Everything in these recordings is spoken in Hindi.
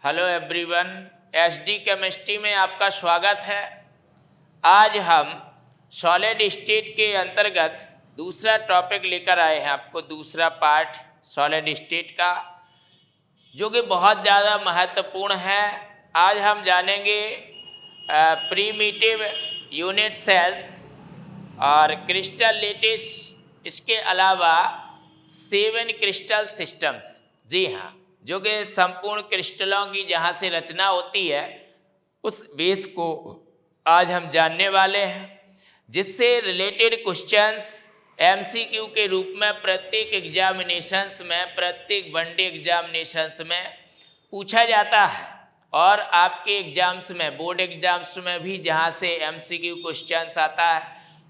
हेलो एवरीवन, एसडी केमिस्ट्री में आपका स्वागत है। आज हम सॉलिड स्टेट के अंतर्गत दूसरा टॉपिक लेकर आए हैं, आपको दूसरा पार्ट सॉलिड स्टेट का, जो कि बहुत ज़्यादा महत्वपूर्ण है। आज हम जानेंगे प्रीमिटिव यूनिट सेल्स और क्रिस्टल लेटिस, इसके अलावा 7 क्रिस्टल सिस्टम्स। जी हाँ, जो कि संपूर्ण क्रिस्टलों की जहाँ से रचना होती है उस बेस को आज हम जानने वाले हैं, जिससे रिलेटेड क्वेश्चंस एमसीक्यू के रूप में प्रत्येक एग्जामिनेशंस में, प्रत्येक वनडे एग्जामिनेशंस में पूछा जाता है। और आपके एग्जाम्स में, बोर्ड एग्जाम्स में भी जहाँ से एमसीक्यू क्वेश्चंस आता है।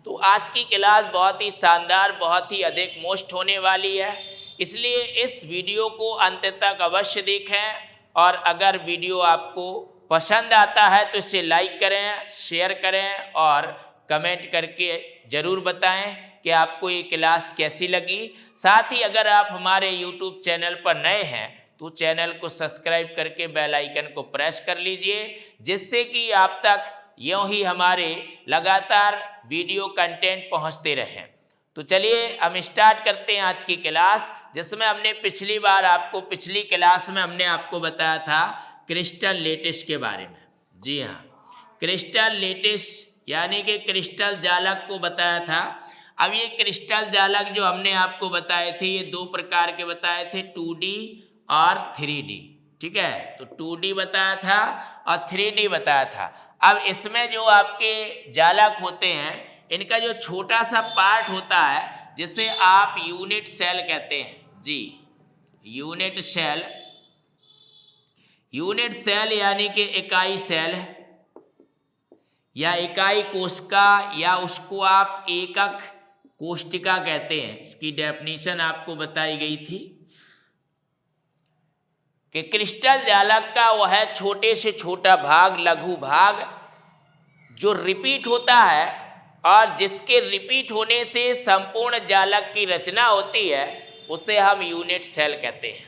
तो आज की क्लास बहुत ही शानदार, बहुत ही अधिक मोस्ट होने वाली है, इसलिए इस वीडियो को अंत तक अवश्य देखें। और अगर वीडियो आपको पसंद आता है तो इसे लाइक करें, शेयर करें और कमेंट करके ज़रूर बताएं कि आपको ये क्लास कैसी लगी। साथ ही अगर आप हमारे यूट्यूब चैनल पर नए हैं तो चैनल को सब्सक्राइब करके बेल आइकन को प्रेस कर लीजिए, जिससे कि आप तक यूँ ही हमारे लगातार वीडियो कंटेंट पहुँचते रहें। तो चलिए हम स्टार्ट करते हैं आज की क्लास, जिसमें हमने पिछली क्लास में हमने आपको बताया था क्रिस्टल लेटिस के बारे में। जी हाँ, क्रिस्टल लेटिस यानी कि क्रिस्टल जालक को बताया था। अब ये क्रिस्टल जालक जो हमने आपको बताए थे, ये 2 प्रकार के बताए थे, 2D और 3D। ठीक है, तो 2D बताया था और 3D बताया था। अब इसमें जो आपके जालक होते हैं, इनका जो छोटा सा पार्ट होता है जिसे आप यूनिट सेल कहते हैं। जी, यूनिट सेल, यूनिट सेल यानी कि इकाई सेल या इकाई कोशिका, या उसको आप एकक कोशिका कहते हैं। इसकी डेफिनेशन आपको बताई गई थी कि क्रिस्टल जालक का वह छोटे से छोटा भाग, लघु भाग, जो रिपीट होता है और जिसके रिपीट होने से संपूर्ण जालक की रचना होती है, उसे हम यूनिट सेल कहते हैं।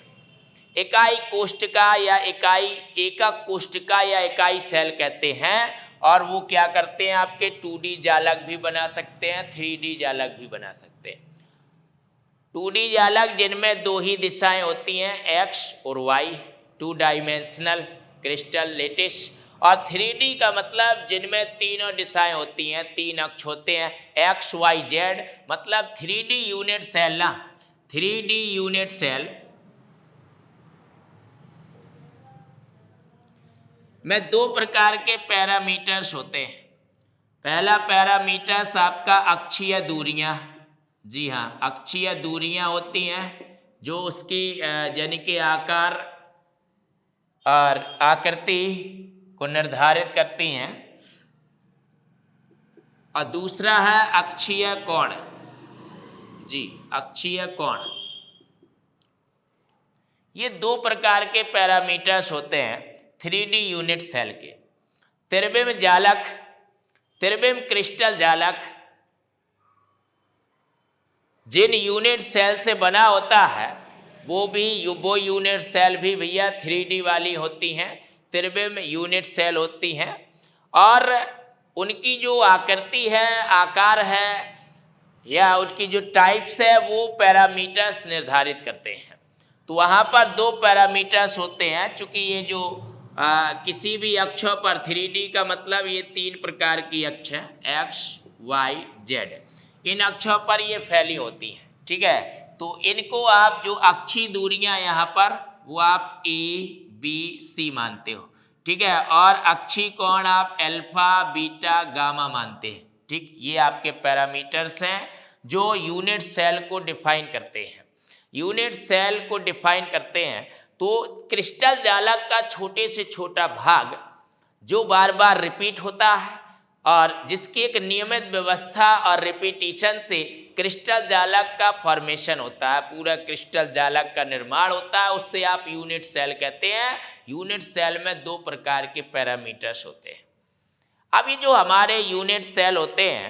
इकाई कोशिका या एकक कोशिका या इकाई सेल कहते हैं। और वो क्या करते हैं, आपके 2D जालक भी बना सकते हैं, 3D जालक भी बना सकते हैं। 2D जालक जिनमें 2 ही दिशाएं होती हैं, एक्स और वाई, 2 डायमेंशनल क्रिस्टल लेटिस। और 3D का मतलब जिनमें तीनों दिशाएं होती हैं, 3 अक्ष होते हैं, एक्स वाई जेड, मतलब 3D यूनिट सेल ना, 3D यूनिट सेल में 2 प्रकार के पैरामीटर्स होते हैं। पहला पैरामीटर्स आपका अक्षीय दूरियां। जी हाँ, अक्षीय दूरियां होती हैं जो उसकी यानी कि आकार और आकृति को निर्धारित करती हैं। और दूसरा है अक्षीय कोण। जी, अक्षीय कोण। ये 2 प्रकार के पैरामीटर्स होते हैं 3D यूनिट सेल के। त्रिविम जालक, त्रिविम क्रिस्टल जालक जिन यूनिट सेल से बना होता है, वो यूनिट सेल भी भैया 3D वाली होती हैं, त्रिविम यूनिट सेल होती हैं। और उनकी जो आकृति है, आकार है, या उनकी जो टाइप्स है, वो पैरामीटर्स निर्धारित करते हैं। तो वहाँ पर 2 पैरामीटर्स होते हैं। चूँकि ये जो किसी भी अक्षों पर 3D का मतलब ये 3 प्रकार की अक्ष हैं, एक्स वाई जेड, इन अक्षों पर ये फैली होती हैं। ठीक है, तो इनको आप जो अक्षीय दूरियां यहाँ पर, वो आप A B C मानते हो। ठीक है, और अक्षीय कोण आप अल्फा बीटा गामा मानते हैं। ठीक, ये आपके पैरामीटर्स हैं जो यूनिट सेल को डिफाइन करते हैं। यूनिट सेल को डिफाइन करते हैं। तो क्रिस्टल जालक का छोटे से छोटा भाग जो बार बार रिपीट होता है और जिसकी एक नियमित व्यवस्था और रिपीटिशन से क्रिस्टल जालक का फॉर्मेशन होता है, पूरा क्रिस्टल जालक का निर्माण होता है, उससे आप यूनिट सेल कहते हैं। यूनिट सेल में 2 प्रकार के पैरामीटर्स होते हैं। अब ये जो हमारे यूनिट सेल होते हैं,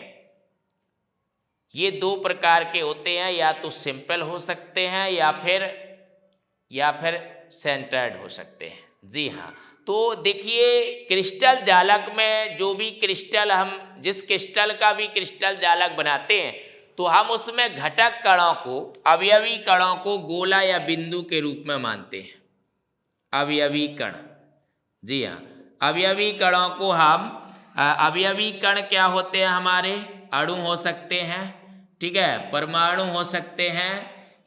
ये 2 प्रकार के होते हैं, या तो सिंपल हो सकते हैं या फिर सेंटर्ड हो सकते हैं। जी हाँ, तो देखिए क्रिस्टल जालक में जो भी क्रिस्टल हम जिस क्रिस्टल का भी क्रिस्टल जालक बनाते हैं तो हम उसमें घटक कणों को अवयवी कणों को गोला या बिंदु के रूप में मानते हैं। अवयवी कण, जी हाँ, अवयवी कणों को हम अवयवी कण क्या होते हैं हमारे? अणु हो सकते हैं, ठीक है, परमाणु हो सकते हैं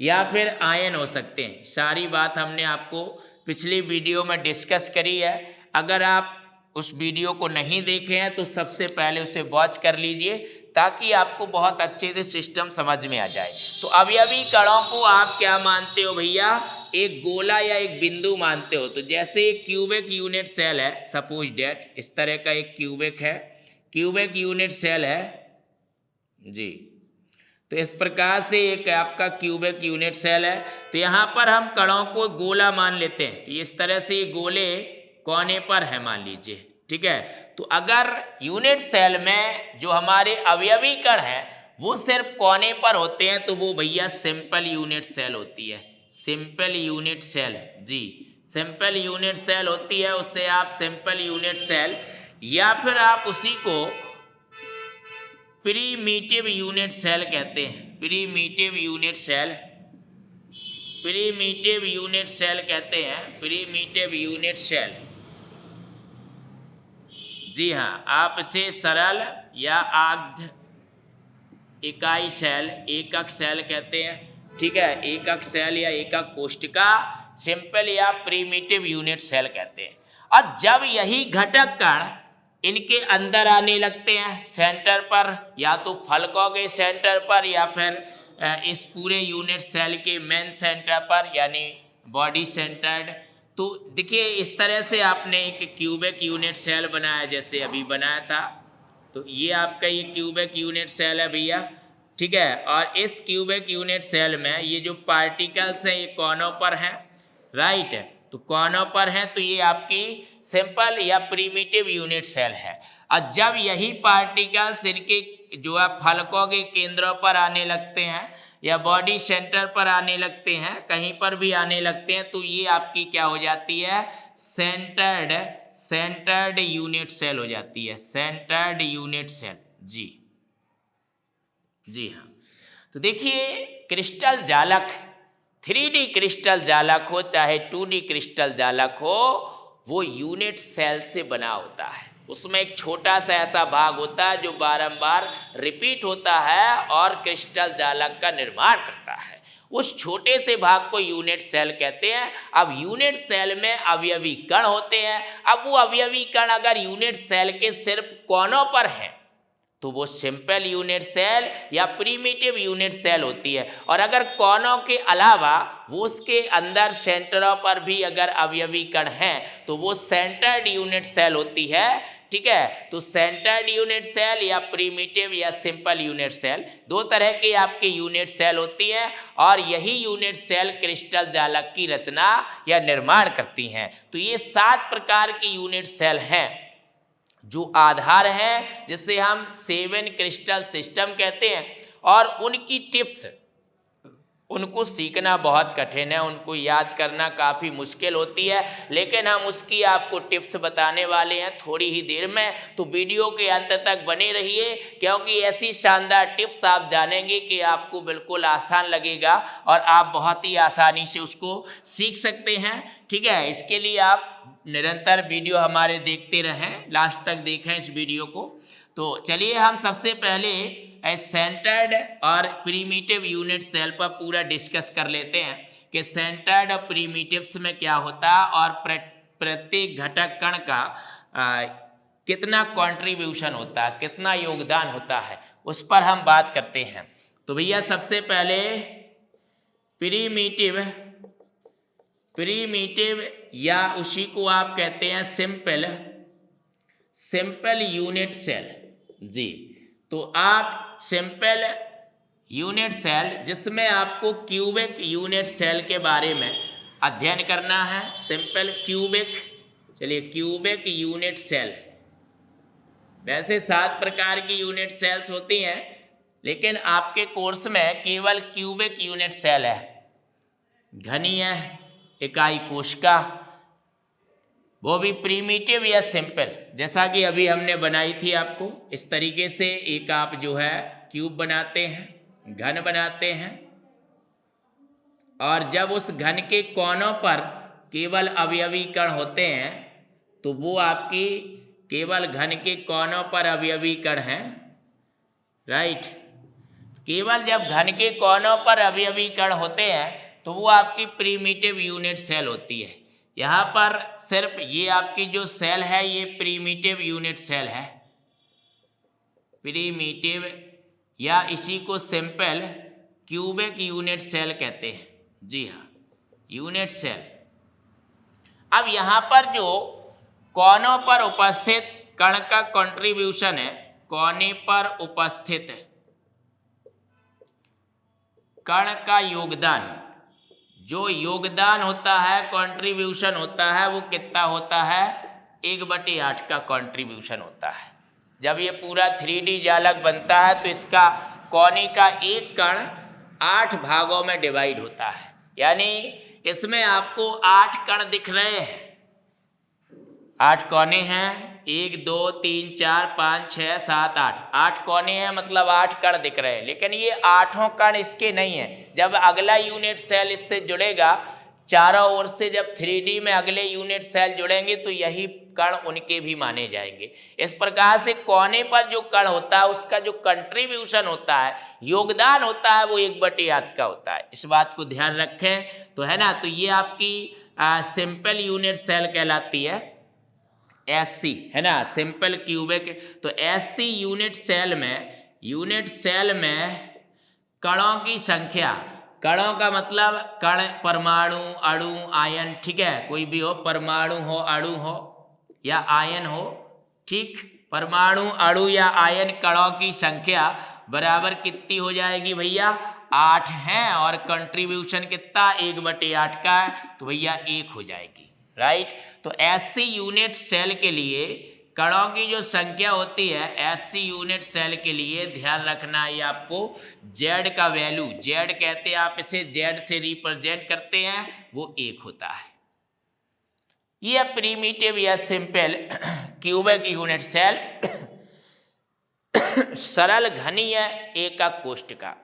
या फिर आयन हो सकते हैं। सारी बात हमने आपको पिछली वीडियो में डिस्कस करी है। अगर आप उस वीडियो को नहीं देखे हैं तो सबसे पहले उसे वॉच कर लीजिए ताकि आपको बहुत अच्छे से सिस्टम समझ में आ जाए। तो अवयवी कणों को आप क्या मानते हो भैया? एक गोला या एक बिंदु मानते हो। तो जैसे एक क्यूबिक यूनिट सेल है, सपोज डेट इस तरह का एक क्यूबिक है, क्यूबिक यूनिट सेल है जी। तो इस प्रकार से एक आपका क्यूबिक यूनिट सेल है। तो यहाँ पर हम कणों को गोला मान लेते हैं। तो इस तरह से ये गोले कोने पर है मान लीजिए, ठीक है। तो अगर यूनिट सेल में जो हमारे अवयवी कण हैं वो सिर्फ कोने पर होते हैं तो वो भैया सिंपल यूनिट सेल होती है। सिंपल यूनिट सेल जी, सिंपल यूनिट सेल होती है, उससे आप सिंपल यूनिट सेल या फिर आप उसी को प्रीमिटिव यूनिट सेल कहते हैं। Primitive unit cell, primitive unit cell कहते हैं, प्रीमिटिव यूनिट सेल। जी हाँ, आप इसे सरल या आग्ध इकाई सेल, एकक सेल कहते हैं, ठीक है। एकक सेल या एकक कोशिका सिंपल या प्रीमिटिव यूनिट सेल कहते हैं। और जब यही घटक कण इनके अंदर आने लगते हैं सेंटर पर, या तो फलकों के सेंटर पर या फिर इस पूरे यूनिट सेल के मेन सेंटर पर यानी बॉडी सेंटर्ड, तो देखिए इस तरह से आपने एक क्यूबिक यूनिट सेल बनाया जैसे अभी बनाया था। तो ये आपका ये क्यूबिक यूनिट सेल है भैया, ठीक है। और इस क्यूबिक यूनिट सेल में ये जो पार्टिकल्स हैं ये कोनों पर हैं, राइट है। तो कोनों पर है तो ये आपकी सिंपल या प्रीमिटिव यूनिट सेल है। और जब यही पार्टिकल्स इनके जो है फलकों के केंद्रों पर आने लगते हैं या बॉडी सेंटर पर आने लगते हैं, कहीं पर भी आने लगते हैं, तो ये आपकी क्या हो जाती है? सेंटर्ड, सेंटर्ड यूनिट सेल हो जाती है, सेंटर्ड यूनिट सेल जी। जी हाँ, तो देखिए क्रिस्टल जालक 3D क्रिस्टल जालक हो चाहे 2D क्रिस्टल जालक हो, वो यूनिट सेल से बना होता है। उसमें एक छोटा सा ऐसा भाग होता है जो बारंबार रिपीट होता है और क्रिस्टल जालक का निर्माण करता है। उस छोटे से भाग को यूनिट सेल कहते हैं। अब यूनिट सेल में अवयवी कण होते हैं। अब वो अवयवी कण अगर यूनिट सेल के सिर्फ कोनों पर हैं तो वो सिंपल यूनिट सेल या प्रीमिटिव यूनिट सेल होती है। और अगर कोनों के अलावा वो उसके अंदर सेंटरों पर भी अगर अवयवी कण हैं तो वो सेंटर्ड यूनिट सेल होती है, ठीक है। तो सेंटर्ड यूनिट सेल या प्रीमिटिव या सिंपल यूनिट सेल, दो तरह की आपकी यूनिट सेल होती हैं और यही यूनिट सेल क्रिस्टल जालक की रचना या निर्माण करती हैं। तो ये 7 प्रकार की यूनिट सेल हैं जो आधार है जिसे हम 7 क्रिस्टल सिस्टम कहते हैं। और उनकी टिप्स, उनको सीखना बहुत कठिन है, उनको याद करना काफ़ी मुश्किल होती है, लेकिन हम उसकी आपको टिप्स बताने वाले हैं थोड़ी ही देर में। तो वीडियो के अंत तक बने रहिए क्योंकि ऐसी शानदार टिप्स आप जानेंगे कि आपको बिल्कुल आसान लगेगा और आप बहुत ही आसानी से उसको सीख सकते हैं, ठीक है। इसके लिए आप निरंतर वीडियो हमारे देखते रहें, लास्ट तक देखें इस वीडियो को। तो चलिए हम सबसे पहले सेंटर्ड और प्रीमिटिव यूनिट सेल पर पूरा डिस्कस कर लेते हैं कि सेंटर्ड और प्रीमिटिव्स में क्या होता है और प्रत्येक घटक कण का कितना कंट्रीब्यूशन होता है, कितना योगदान होता है, उस पर हम बात करते हैं। तो भैया सबसे पहले प्रीमिटिव या उसी को आप कहते हैं सिंपल यूनिट सेल जी। तो आप सिंपल यूनिट सेल जिसमें आपको क्यूबिक यूनिट सेल के बारे में अध्ययन करना है, सिंपल क्यूबिक, चलिए क्यूबिक यूनिट सेल। वैसे 7 प्रकार की यूनिट सेल्स होती हैं लेकिन आपके कोर्स में केवल क्यूबिक यूनिट सेल है, घनीय इकाई कोशिका, वो भी प्रीमिटिव या सिंपल, जैसा कि अभी हमने बनाई थी आपको। इस तरीके से एक आप जो है क्यूब बनाते हैं, घन बनाते हैं, और जब उस घन के कोनों पर केवल अवयवी कण होते हैं तो वो आपकी केवल घन के कोनों पर अवयवी कण हैं, राइट। केवल जब घन के कोनों पर अवयवी कण होते हैं तो वो आपकी प्रीमिटिव यूनिट सेल होती है। यहाँ पर सिर्फ ये आपकी जो सेल है ये प्रीमिटिव यूनिट सेल है, प्रीमिटिव, या इसी को सिंपल क्यूबिक यूनिट सेल कहते हैं। जी हाँ, यूनिट सेल। अब यहाँ पर जो कोनों पर उपस्थित कण का कंट्रीब्यूशन है, कोने पर उपस्थित कण का योगदान, जो योगदान होता है, कंट्रीब्यूशन होता है, वो कितना होता है? 1/8 का कंट्रीब्यूशन होता है। जब ये पूरा 3D जालक बनता है तो इसका कोने का एक कण 8 भागों में डिवाइड होता है, यानी इसमें आपको 8 कण दिख रहे हैं। 8 कोने हैं, 1 2 3 4 5 6 7 8, 8 कोने हैं, मतलब 8 कण दिख रहे हैं। लेकिन ये 8 कण इसके नहीं है। जब अगला यूनिट सेल इससे जुड़ेगा, चारों ओर से जब 3D में अगले यूनिट सेल जुड़ेंगे तो यही कण उनके भी माने जाएंगे। इस प्रकार से कोने पर जो कण होता है उसका जो कंट्रीब्यूशन होता है, योगदान होता है, वो 1/8 का होता है। इस बात को ध्यान रखें, तो है ना। तो ये आपकी सिंपल यूनिट सेल कहलाती है, SC, है ना, सिंपल क्यूबिक। तो SC यूनिट सेल में कणों की संख्या, कणों का मतलब कण, परमाणु, अणु, आयन, ठीक है, कोई भी हो, परमाणु हो, अणु हो या आयन हो, ठीक। परमाणु, अणु या आयन कणों की संख्या बराबर कितनी हो जाएगी भैया? 8 है, और कंट्रीब्यूशन कितना? 1/8 का है, तो भैया 1 हो जाएगी, राइट। तो SC यूनिट सेल के लिए कणों की जो संख्या होती है, SC यूनिट सेल के लिए ध्यान रखना है आपको, Z का वैल्यू, Z कहते हैं, आप इसे Z से रिप्रेजेंट करते हैं, वो 1 होता है। यह प्रीमिटिव या सिंपल क्यूबिक यूनिट सेल सरल घनीय एकक कोष्ठिका।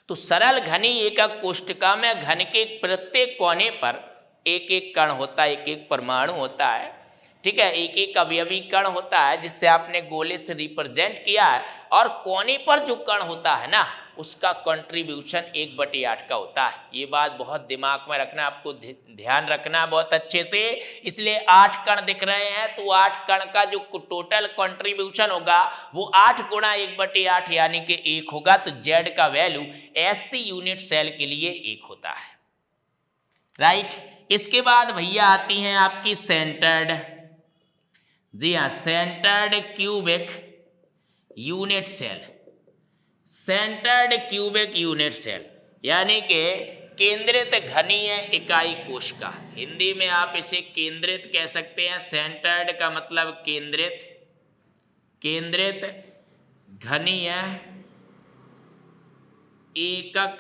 तो सरल घनी एकक कोष्ठिका में घन के प्रत्येक कोने पर एक एक कण होता है, एक एक परमाणु होता है, ठीक है, एक एक अवयवी कण होता है जिससे आपने गोले से रिप्रेजेंट किया है। और कोने पर जो कण होता है ना, उसका कंट्रीब्यूशन 1/8 का होता है। ये बात बहुत दिमाग में रखना, आपको ध्यान रखना बहुत अच्छे से। इसलिए 8 कण दिख रहे हैं, तो 8 कण का जो टोटल कंट्रीब्यूशन होगा वो 8 गुणा 1/8 यानी कि 1 होगा। तो Z का वैल्यू SC यूनिट सेल के लिए 1 होता है, राइट। इसके बाद भैया आती हैं आपकी सेंटर्ड, जी हाँ, centred cubic unit cell. Centred cubic unit cell यानी कि केंद्रित घनीय इकाई कोशिका। हिंदी में आप इसे केंद्रित कह सकते हैं। सेंटर्ड का मतलब केंद्रित, केंद्रित घनीय एकक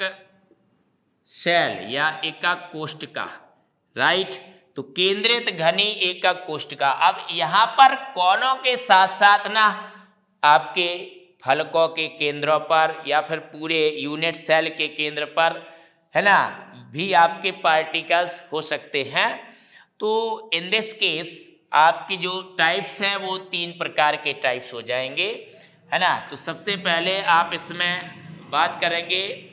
सेल या एकक कोशिका, राइट। तो केंद्रित घनी एकक कोशिका। अब यहाँ पर कोनों के साथ साथ ना आपके फलकों के केंद्रों पर या फिर पूरे यूनिट सेल के केंद्र पर, है ना, भी आपके पार्टिकल्स हो सकते हैं। तो इन दिस केस आपकी जो टाइप्स हैं वो 3 प्रकार के टाइप्स हो जाएंगे, है ना। तो सबसे पहले आप इसमें बात करेंगे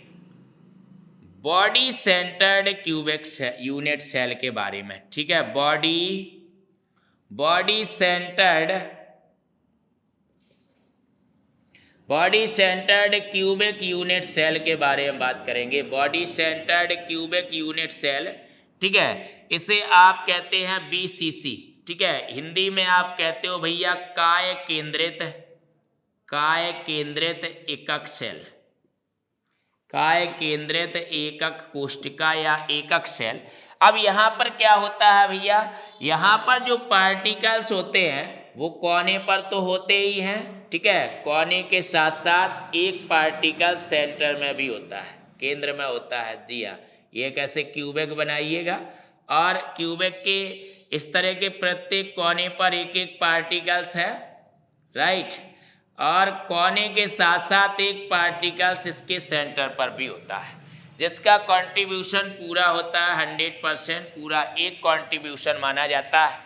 body centred cubic unit cell के बारे में, ठीक है। Body centred cubic unit cell के बारे में बात करेंगे। Body centred cubic unit cell, ठीक है, इसे आप कहते हैं BCC, ठीक है। हिंदी में आप कहते हो भैया काय केंद्रित एकक सेल, काय केंद्रित एकक कोशिका या एकक सेल। अब यहाँ पर क्या होता है भैया, यहाँ पर जो पार्टिकल्स होते हैं वो कोने पर तो होते ही हैं, ठीक है। कोने के साथ साथ एक पार्टिकल सेंटर में भी होता है, केंद्र में होता है, जी हाँ। ये कैसे क्यूबिक बनाइएगा, और क्यूबिक के इस तरह के प्रत्येक कोने पर एक एक पार्टिकल्स है, राइट। और कोने के साथ साथ एक पार्टिकल्स इसके सेंटर पर भी होता है, जिसका कंट्रीब्यूशन पूरा होता है 100%, पूरा एक कंट्रीब्यूशन माना जाता है,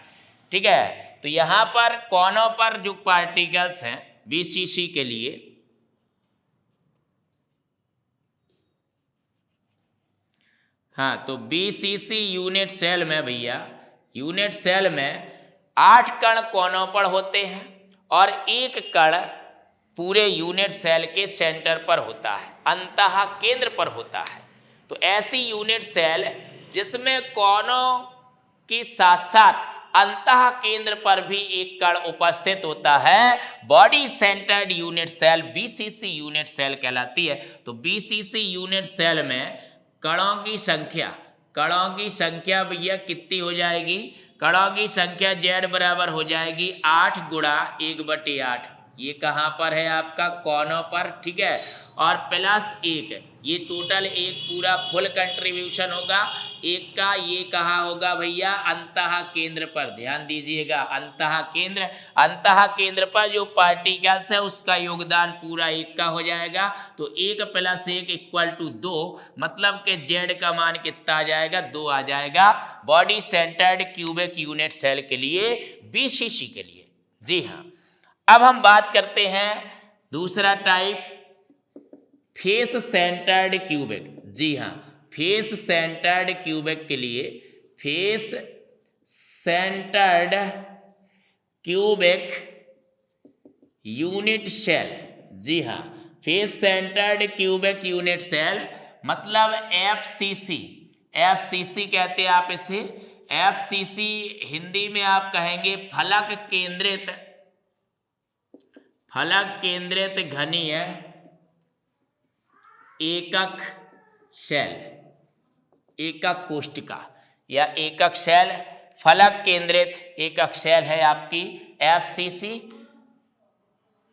ठीक है। तो यहाँ पर कोनों पर जो पार्टिकल्स हैं बीसीसी के लिए, हाँ, तो बीसीसी यूनिट सेल में भैया, यूनिट सेल में 8 कण कोनों पर होते हैं और एक कण पूरे यूनिट सेल के सेंटर पर होता है, अंतः केंद्र पर होता है। तो ऐसी यूनिट सेल जिसमें कोनों के साथ साथ अंतः केंद्र पर भी एक कण उपस्थित होता है, body centred unit cell BCC unit cell कहलाती है। तो बीसीसी यूनिट सेल में कणों की संख्या भैया कितनी हो जाएगी? कणों की संख्या Z बराबर हो जाएगी 8 गुणा 1/8। ये कहाँ पर है? आपका कोनों पर, ठीक है। और प्लस 1, ये टोटल एक पूरा फुल कंट्रीब्यूशन होगा। एक का ये कहाँ होगा भैया? अंतः केंद्र पर। ध्यान दीजिएगा, अंतः केंद्र पर जो पार्टिकल्स है उसका योगदान पूरा 1 का हो जाएगा। तो 1 + 1 = 2, मतलब कि Z का मान कितना आ जाएगा? 2 आ जाएगा, body centred cubic unit cell के लिए, बीसीसी के लिए। जी हाँ, अब हम बात करते हैं दूसरा टाइप, फेस सेंटर्ड क्यूबिक। जी हाँ, फेस सेंटर्ड क्यूबिक के लिए, face centred cubic unit cell. जी हाँ, face centred cubic unit cell मतलब एफसीसी, एफसीसी कहते हैं आप इसे। एफसीसी हिंदी में आप कहेंगे फलक केंद्रित घनीय एकक सेल, एकक कोशिका या एकक सेल, फलक केंद्रित एकक सेल है आपकी एफसीसी,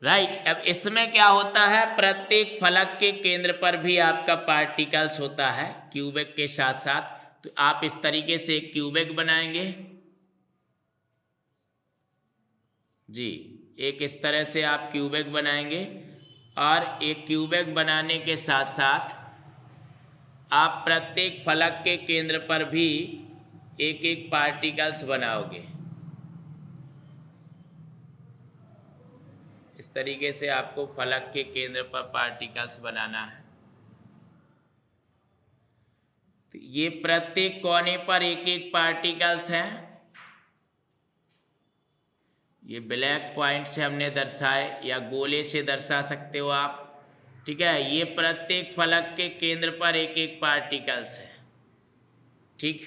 राइट। अब इसमें क्या होता है? प्रत्येक फलक के केंद्र पर भी आपका पार्टिकल्स होता है क्यूबिक के साथ साथ। तो आप इस तरीके से एक क्यूबिक बनाएंगे, जी, एक इस तरह से आप क्यूबिक बनाएंगे और एक क्यूबिक बनाने के साथ साथ आप प्रत्येक फलक के केंद्र पर भी एक एक पार्टिकल्स बनाओगे। इस तरीके से आपको फलक के केंद्र पर पार्टिकल्स बनाना है। तो ये प्रत्येक कोने पर एक एक पार्टिकल्स हैं। ये ब्लैक पॉइंट से हमने दर्शाए या गोले से दर्शा सकते हो आप, ठीक है। ये प्रत्येक फलक के केंद्र पर एक एक पार्टिकल्स है, ठीक।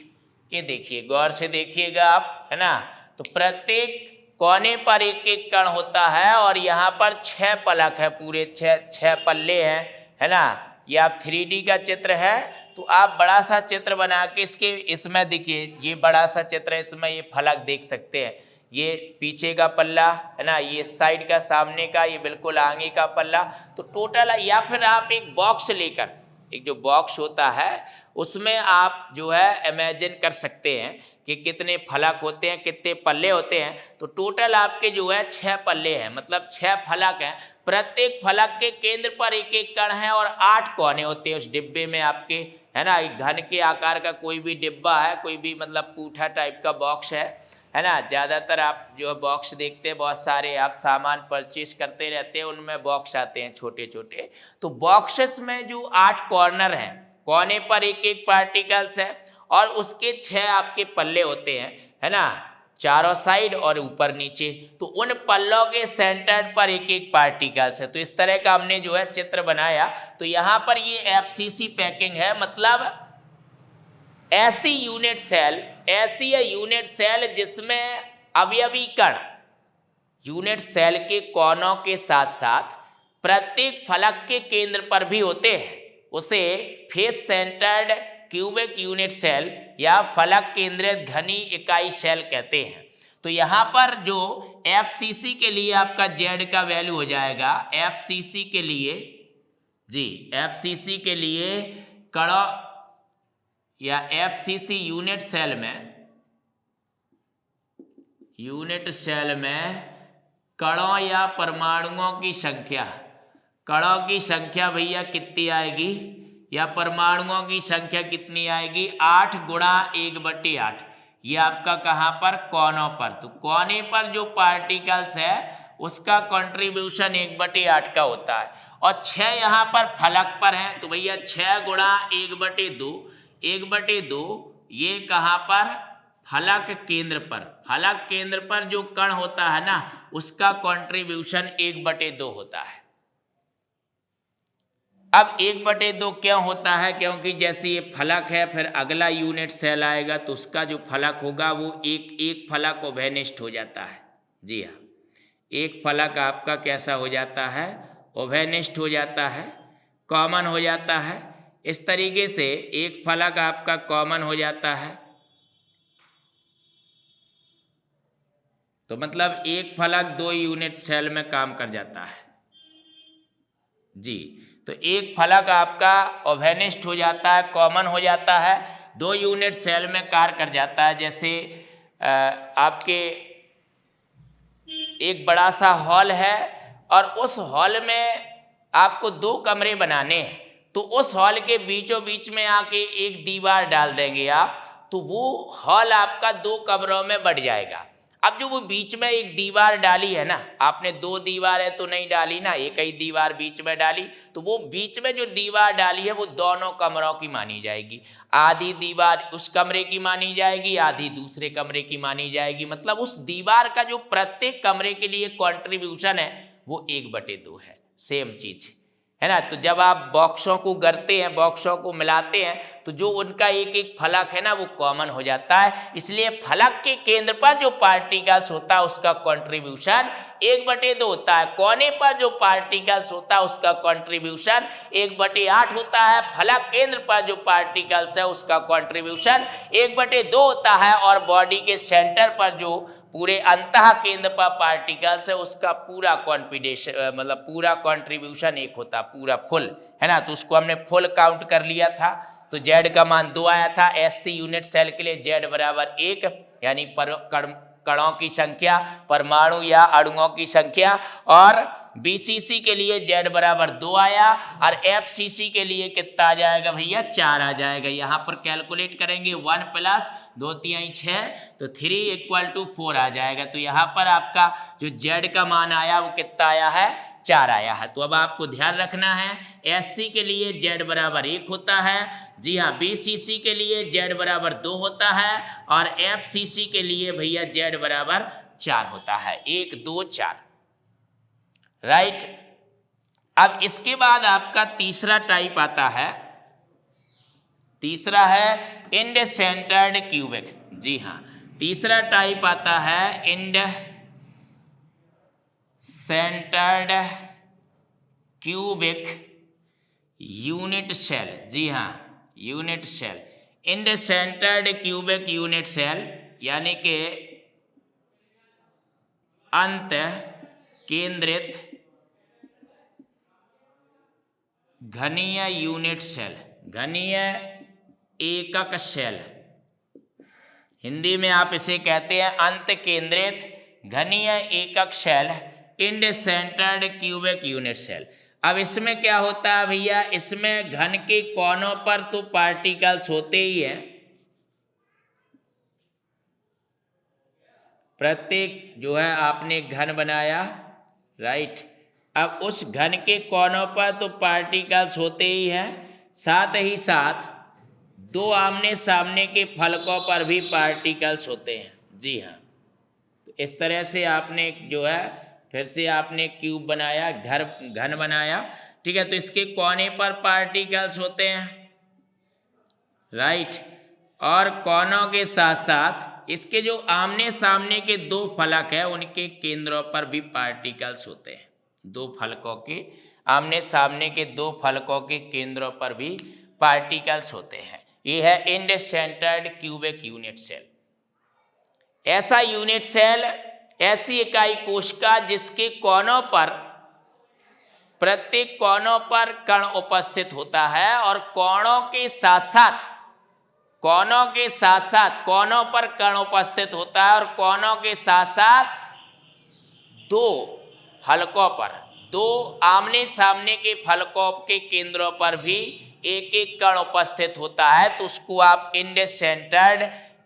ये देखिए, गौर से देखिएगा आप, है ना। तो प्रत्येक कोने पर एक एक कण होता है और यहाँ पर 6 पलक है, पूरे 6 पल्ले हैं, है ना। ये आप 3D का चित्र है, तो आप बड़ा सा चित्र बना के इसमें देखिए, ये बड़ा सा चित्र है, इसमें ये फलक देख सकते हैं। ये पीछे का पल्ला, है ना, ये साइड का, सामने का, ये बिल्कुल आगे का पल्ला। तो टोटल, या फिर आप एक बॉक्स लेकर, एक जो बॉक्स होता है उसमें आप जो है इमेजिन कर सकते हैं कि कितने फलक होते हैं, कितने पल्ले होते हैं। तो टोटल आपके जो है 6 पल्ले हैं, मतलब 6 फलक हैं। प्रत्येक फलक के केंद्र पर एक एक कण है और 8 कोने होते हैं उस डिब्बे में आपके, है ना। एक घन के आकार का कोई भी डिब्बा है, कोई भी मतलब पूठा टाइप का बॉक्स है ना। ज़्यादातर आप जो बॉक्स देखते हैं, बहुत सारे आप सामान परचेज करते रहते हैं, उनमें बॉक्स आते हैं छोटे छोटे। तो बॉक्सेस में जो 8 कॉर्नर हैं, कोने पर एक एक पार्टिकल्स है और उसके 6 आपके पल्ले होते हैं, है ना, चारों साइड और ऊपर नीचे। तो उन पल्लों के सेंटर पर एक एक पार्टिकल्स है। तो इस तरह का हमने जो है चित्र बनाया। तो यहाँ पर ये एफसीसी पैकिंग है, मतलब ऐसी यूनिट सेल जिसमें अवयवी कण यूनिट सेल के कोनों के साथ साथ प्रत्येक फलक के केंद्र पर भी होते हैं, उसे face centred cubic unit cell या फलक केंद्रित घनी इकाई सेल कहते हैं। तो यहाँ पर जो एफसीसी के लिए आपका Z का वैल्यू हो जाएगा, एफसीसी के लिए, जी, एफसीसी के लिए कणों या एफसीसी यूनिट सेल में यूनिट सेल में कणों या परमाणुओं की संख्या, कणों की संख्या भैया कितनी आएगी या परमाणुओं की संख्या कितनी आएगी, 8 गुणा 1/8। ये आपका कहाँ पर, कोनों पर। तो कोने पर जो पार्टिकल्स है उसका कंट्रीब्यूशन 1/8 का होता है। और 6 यहाँ पर फलक पर है, तो भैया 6 गुणा 1/2, 1/2 ये कहाँ पर, फलक केंद्र पर। फलक केंद्र पर जो कण होता है ना उसका कंट्रीब्यूशन 1/2 होता है। अब 1/2 क्यों होता है, क्योंकि जैसे ये फलक है फिर अगला यूनिट सेल आएगा तो उसका जो फलक होगा वो एक फलक उभयनिष्ठ हो जाता है। जी हाँ, एक फलक आपका कैसा हो जाता है, उभयनिष्ठ हो जाता है, कॉमन हो जाता है। इस तरीके से एक फलक आपका कॉमन हो जाता है, तो मतलब एक फलक 2 यूनिट सेल में काम कर जाता है। जी, तो एक फलक आपका उभयनिष्ठ हो जाता है, कॉमन हो जाता है, 2 यूनिट सेल में कार्य कर जाता है। जैसे आपके एक बड़ा सा हॉल है और उस हॉल में आपको 2 कमरे बनाने हैं, तो उस हॉल के बीचों बीच में आके एक दीवार डाल देंगे आप, तो वो हॉल आपका 2 कमरों में बढ़ जाएगा। अब जो वो बीच में एक दीवार डाली है ना, आपने 2 दीवारें तो नहीं डाली ना, एक ही दीवार बीच में डाली, तो वो बीच में जो दीवार डाली है वो दोनों कमरों की मानी जाएगी। आधी दीवार उस कमरे की मानी जाएगी, आधी दूसरे कमरे की मानी जाएगी। मतलब उस दीवार का जो प्रत्येक कमरे के लिए कंट्रीब्यूशन है वो 1/2 है। सेम चीज है ना। तो जब आप बॉक्सों को गढ़ते हैं, बॉक्सों को मिलाते हैं, तो जो उनका एक एक फलक है ना वो कॉमन हो जाता है। इसलिए फलक के केंद्र पर जो पार्टिकल्स होता है उसका कंट्रीब्यूशन 1/2 होता है। कोने पर जो पार्टिकल्स होता है उसका कंट्रीब्यूशन 1/8 होता है। फलक केंद्र पर जो पार्टिकल्स है उसका कंट्रीब्यूशन 1/2 होता है। और बॉडी के सेंटर पर जो पूरे अंतः केंद्र पर पार्टिकल्स है उसका पूरा कॉन्फिडेशन मतलब पूरा कंट्रीब्यूशन 1 होता, पूरा फुल है ना। तो उसको हमने फुल काउंट कर लिया था, तो Z का मान 2 आया था। SC यूनिट सेल के लिए Z बराबर 1, यानी कणों की संख्या, परमाणु या अणुओं की संख्या। और BCC के लिए Z बराबर 2 आया, और FCC के लिए कितना आ जाएगा भैया, 4 आ जाएगा। यहाँ पर कैलकुलेट करेंगे 1 + 2 3 6, तो 3 = 4 आ जाएगा। तो यहाँ पर आपका जो Z का मान आया वो कितना आया है, 4 आया है। तो अब आपको ध्यान रखना है SC के लिए Z बराबर 1 होता है। जी हाँ, BCC के लिए Z बराबर 2 होता है, और FCC के लिए भैया Z बराबर 4 होता है। 1 2 4, राइट। अब इसके बाद आपका तीसरा टाइप आता है, तीसरा है इंड सेंटर्ड क्यूबिक। जी हाँ, तीसरा टाइप आता है end centred cubic unit cell. जी हाँ, unit cell, end centred cubic unit cell, यानी कि अंत केंद्रित घनीय यूनिट सेल, घनीय एकक सेल। हिंदी में आप इसे कहते हैं अंत केंद्रित घनीय एकक cell, end centred cubic unit cell. अब इसमें क्या होता है भैया, इसमें घन के कोनों पर तो पार्टिकल्स होते ही हैं, प्रत्येक जो है आपने घन बनाया, राइट। अब उस घन के कोनों पर तो पार्टिकल्स होते ही हैं, साथ ही साथ 2 आमने सामने के फलकों पर भी पार्टिकल्स होते हैं। जी हाँ, तो इस तरह से आपने जो है फिर से आपने क्यूब बनाया, घन बनाया, ठीक है। तो इसके कोने पर पार्टिकल्स होते हैं, राइट। और कोनों के साथ साथ इसके जो आमने सामने के 2 फलक है उनके केंद्रों पर भी पार्टिकल्स होते हैं। 2 फलकों के आमने सामने के 2 फलकों के केंद्रों पर भी पार्टिकल्स होते हैं। ये है end centred cubic unit cell. ऐसा यूनिट सेल, ऐसी इकाई कोशिका जिसके कोनों पर, प्रत्येक कोनों पर कण उपस्थित होता है, और कोणों के साथ साथ कोनों के साथ साथ, कोनों पर कण उपस्थित होता है और कोनों के साथ साथ दो फलकों पर, दो आमने सामने के फलकों के केंद्रों पर भी एक एक कण उपस्थित होता है, तो उसको आप index centred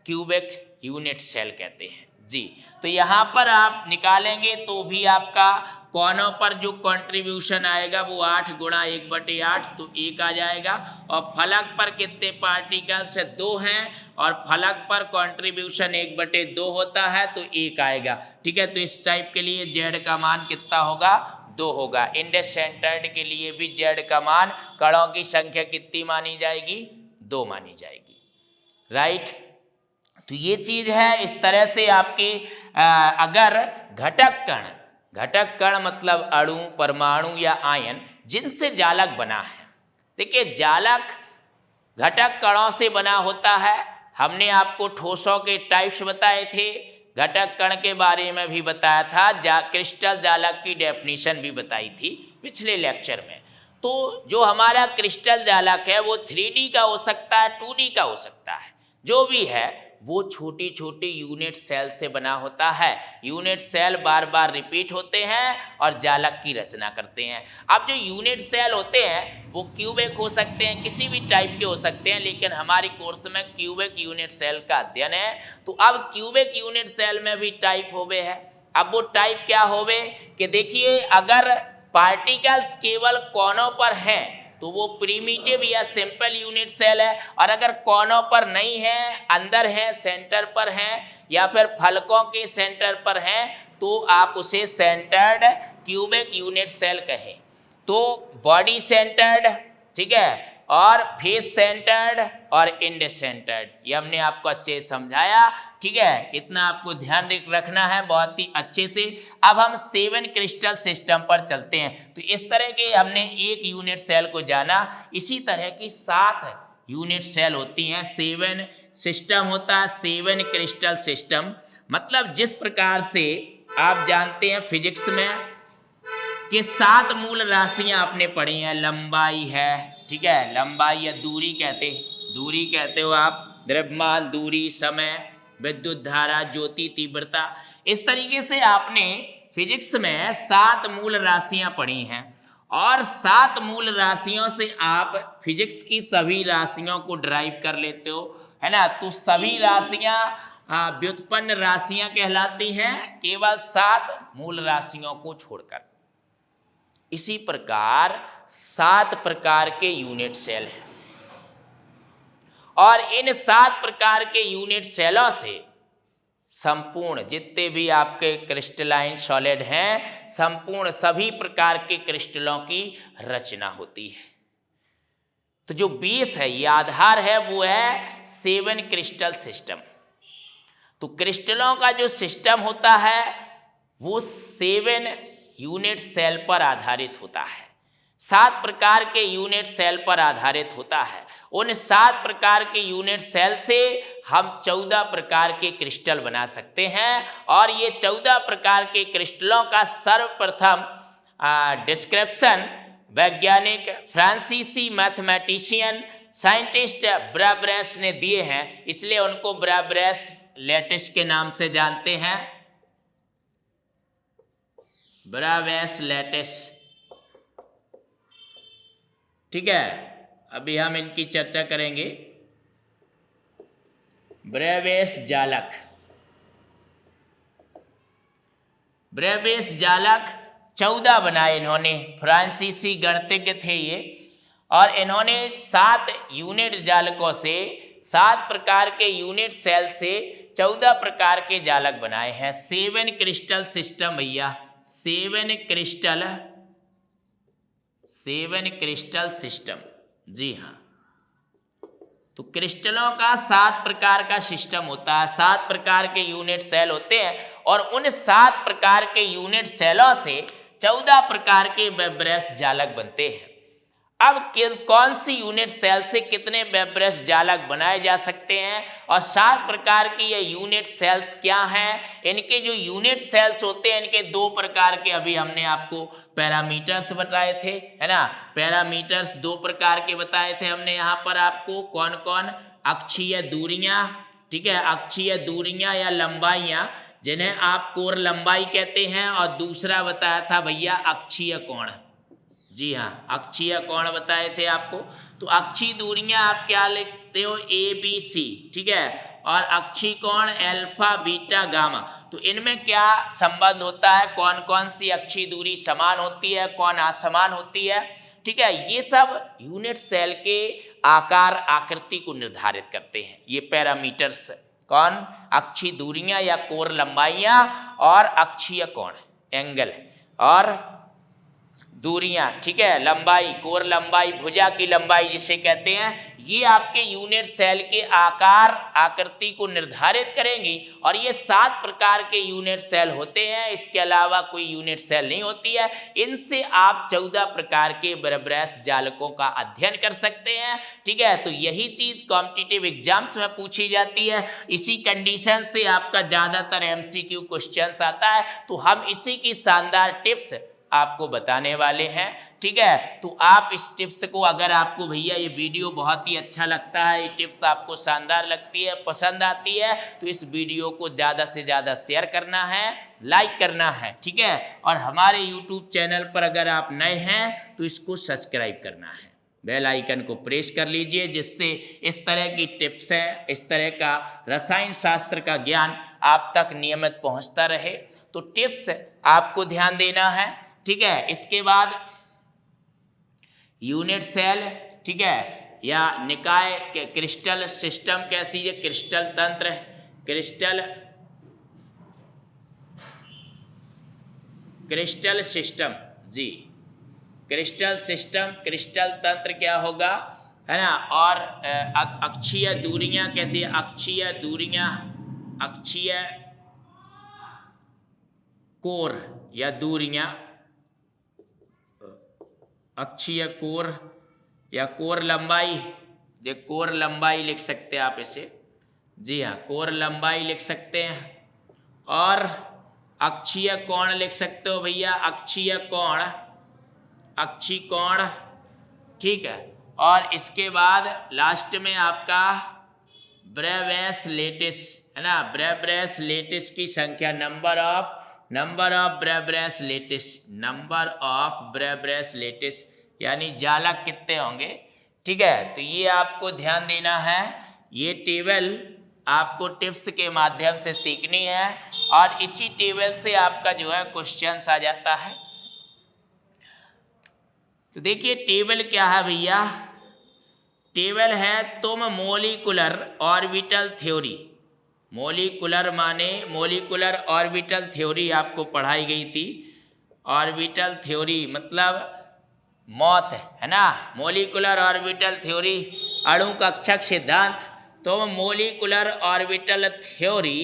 cubic unit cell कहते हैं जी। तो यहाँ पर आप निकालेंगे तो भी आपका कोनों पर जो कंट्रीब्यूशन आएगा वो 8 गुणा 1/8, तो 1 आ जाएगा। और फलक पर कितने पार्टिकल्स है, 2 हैं, और फलक पर कंट्रीब्यूशन 1/2 होता है, तो 1 आएगा। ठीक है, तो इस टाइप के लिए जेड का मान कितना होगा, 2 होगा। इंडेक्स सेंटर्ड के लिए भी जेड का मान, कणों की संख्या कितनी मानी जाएगी, 2 मानी जाएगी, राइट। तो ये चीज है। इस तरह से आपकी अगर घटक कण मतलब अणु, परमाणु या आयन जिनसे जालक बना है। देखिए, जालक घटक कणों से बना होता है। हमने आपको ठोसों के टाइप्स बताए थे, घटक कण के बारे में भी बताया था, क्रिस्टल जालक की डेफिनेशन भी बताई थी पिछले लेक्चर में। तो जो हमारा क्रिस्टल जालक है वो 3D का हो सकता है, 2D का हो सकता है, जो भी है वो छोटी छोटी यूनिट सेल से बना होता है। यूनिट सेल बार बार रिपीट होते हैं और जालक की रचना करते हैं। अब जो यूनिट सेल होते हैं वो क्यूबिक हो सकते हैं, किसी भी टाइप के हो सकते हैं, लेकिन हमारी कोर्स में क्यूबिक यूनिट सेल का अध्ययन है। तो अब क्यूबिक यूनिट सेल में भी टाइप होवे है। अब वो टाइप क्या होवे कि देखिए, अगर पार्टिकल्स केवल कोनों पर हैं तो वो प्रिमिटिव या सिंपल यूनिट सेल है, और अगर कोनों पर नहीं है, अंदर है, सेंटर पर है, या फिर फलकों के सेंटर पर है, तो आप उसे सेंटर्ड क्यूबिक यूनिट सेल कहें। तो बॉडी सेंटर्ड, ठीक है, और फेस सेंटर्ड और इंड सेंटर्ड, ये हमने आपको अच्छे से समझाया। ठीक है, इतना आपको ध्यान रखना है बहुत ही अच्छे से। अब हम 7 क्रिस्टल सिस्टम पर चलते हैं। तो इस तरह के हमने एक यूनिट सेल को जाना, इसी तरह की 7 यूनिट सेल होती हैं, 7 सिस्टम होता है, 7 क्रिस्टल सिस्टम। मतलब जिस प्रकार से आप जानते हैं फिजिक्स में कि 7 मूल राशियां आपने पढ़ी हैं, लंबाई है, ठीक है, लंबाई या दूरी कहते हो आप, द्रव्यमान, दूरी, समय, विद्युत धारा, ज्योति तीव्रता। इस तरीके से आपने फिजिक्स में 7 मूल राशियां पढ़ी हैं, और 7 मूल राशियों से आप फिजिक्स की सभी राशियों को ड्राइव कर लेते हो, है ना। तो सभी राशियां व्युत्पन्न राशियां कहलाती हैं, केवल 7 मूल राशियों को छोड़कर। इसी प्रकार 7 प्रकार के यूनिट सेल हैं, और इन 7 प्रकार के यूनिट सेलों से संपूर्ण जितने भी आपके क्रिस्टलाइन सॉलिड हैं, संपूर्ण सभी प्रकार के क्रिस्टलों की रचना होती है। तो जो बेस है, ये आधार है, वो है 7 क्रिस्टल सिस्टम। तो क्रिस्टलों का जो सिस्टम होता है वो 7 यूनिट सेल पर आधारित होता है, 7 प्रकार के यूनिट सेल पर आधारित होता है। उन 7 प्रकार के यूनिट सेल से हम 14 प्रकार के क्रिस्टल बना सकते हैं, और ये 14 प्रकार के क्रिस्टलों का सर्वप्रथम डिस्क्रिप्शन वैज्ञानिक फ्रांसीसी मैथमेटिशियन साइंटिस्ट ब्राब्रेस ने दिए हैं, इसलिए उनको ब्राब्रेस लैटिस के नाम से जानते हैं, ब्राब्रेस लैटिस। ठीक है, अभी हम इनकी चर्चा करेंगे। ब्राब्रेस जालक, ब्राब्रेस जालक 14 बनाए इन्होंने, फ्रांसीसी गणितज्ञ थे ये, और इन्होंने 7 यूनिट जालकों से, 7 प्रकार के यूनिट सेल से 14 प्रकार के जालक बनाए हैं। 7 क्रिस्टल सिस्टम भैया, 7 क्रिस्टल सिस्टम, जी हाँ। तो क्रिस्टलों का 7 प्रकार का सिस्टम होता है, 7 प्रकार के यूनिट सेल होते हैं, और उन 7 प्रकार के यूनिट सेलों से 14 प्रकार के ब्राब्रेस जालक बनते हैं। अब कौन सी यूनिट सेल से कितने ब्राब्रेस जालक बनाए जा सकते हैं, और 7 प्रकार की ये यूनिट सेल्स क्या हैं, इनके जो यूनिट सेल्स होते हैं, इनके 2 प्रकार के अभी हमने आपको पैरामीटर्स बताए थे, है ना। पैरामीटर्स 2 प्रकार के बताए थे हमने यहाँ पर आपको, कौन कौन, अक्षीय दूरियां, ठीक है, अक्षीय दूरियां या लंबाइयां जिन्हें आप कोर लंबाई कहते हैं, और दूसरा बताया था भैया अक्षीय कोण। जी हाँ, अक्षीय कोण बताए थे आपको। तो अक्षीय दूरियां आप क्या लिखते हो, ए बी सी, ठीक है, और अक्षीय कोण अल्फा बीटा गामा। तो इनमें क्या संबंध होता है, कौन कौन सी अक्षीय दूरी समान होती है, कौन असमान होती है, ठीक है, ये सब यूनिट सेल के आकार आकृति को निर्धारित करते हैं ये पैरामीटर्स। कौन, अक्षीय दूरियां या कोर लंबाइयां और अक्षीय कोण एंगल और दूरियां, ठीक है, लंबाई, कोर लंबाई, भुजा की लंबाई जिसे कहते हैं, ये आपके यूनिट सेल के आकार आकृति को निर्धारित करेंगी। और ये 7 प्रकार के यूनिट सेल होते हैं, इसके अलावा कोई यूनिट सेल नहीं होती है। इनसे आप 14 प्रकार के बरब्रैस जालकों का अध्ययन कर सकते हैं, ठीक है। तो यही चीज कॉम्पिटिटिव एग्जाम्स में पूछी जाती है, इसी कंडीशन से आपका ज्यादातर एमसीक्यू क्वेश्चंस आता है। तो हम इसी की शानदार टिप्स आपको बताने वाले हैं, ठीक है। तो आप इस टिप्स को, अगर आपको भैया ये वीडियो बहुत ही अच्छा लगता है, ये टिप्स आपको शानदार लगती है, पसंद आती है, तो इस वीडियो को ज़्यादा से ज़्यादा शेयर करना है, लाइक करना है, ठीक है। और हमारे यूट्यूब चैनल पर अगर आप नए हैं तो इसको सब्सक्राइब करना है, बेल आइकन को प्रेस कर लीजिए, जिससे इस तरह की टिप्स हैं, इस तरह का रसायन शास्त्र का ज्ञान आप तक नियमित पहुंचता रहे। तो टिप्स आपको ध्यान देना है, ठीक है। इसके बाद यूनिट सेल, ठीक है, या निकाय के क्रिस्टल सिस्टम कैसी है, क्रिस्टल तंत्र, क्रिस्टल सिस्टम, जी, क्रिस्टल सिस्टम, क्रिस्टल तंत्र क्या होगा, है ना। और अक्षीय दूरियां कैसी, अक्षीय दूरियां, अक्षीय कोर या दूरियां, अक्षीय कोर या कोर लंबाई, जो कोर लंबाई लिख सकते हैं आप इसे, जी हाँ, कोर लंबाई लिख सकते हैं। और अक्षीय कोण लिख सकते हो भैया, अक्षीय कोण, अक्षीय कोण, ठीक है। और इसके बाद लास्ट में आपका ब्रेवियस लेटिस, है ना, ब्रेवियस लेटिस की संख्या, number of Bravais lattice, number of Bravais lattice, यानी जालक कितने होंगे, ठीक है। तो ये आपको ध्यान देना है, ये टेबल आपको टिप्स के माध्यम से सीखनी है, और इसी टेबल से आपका जो है क्वेश्चंस आ जाता है। तो देखिए टेबल क्या है भैया, टेबल है तुम मॉलिक्यूलर ऑर्बिटल थ्योरी, मॉलिक्यूलर माने मॉलिक्यूलर ऑर्बिटल थ्योरी आपको पढ़ाई गई थी। ऑर्बिटल थ्योरी मतलब मौत, है ना, मॉलिक्यूलर ऑर्बिटल थ्योरी, अणु कक्षक सिद्धांत। तो मॉलिक्यूलर ऑर्बिटल थ्योरी,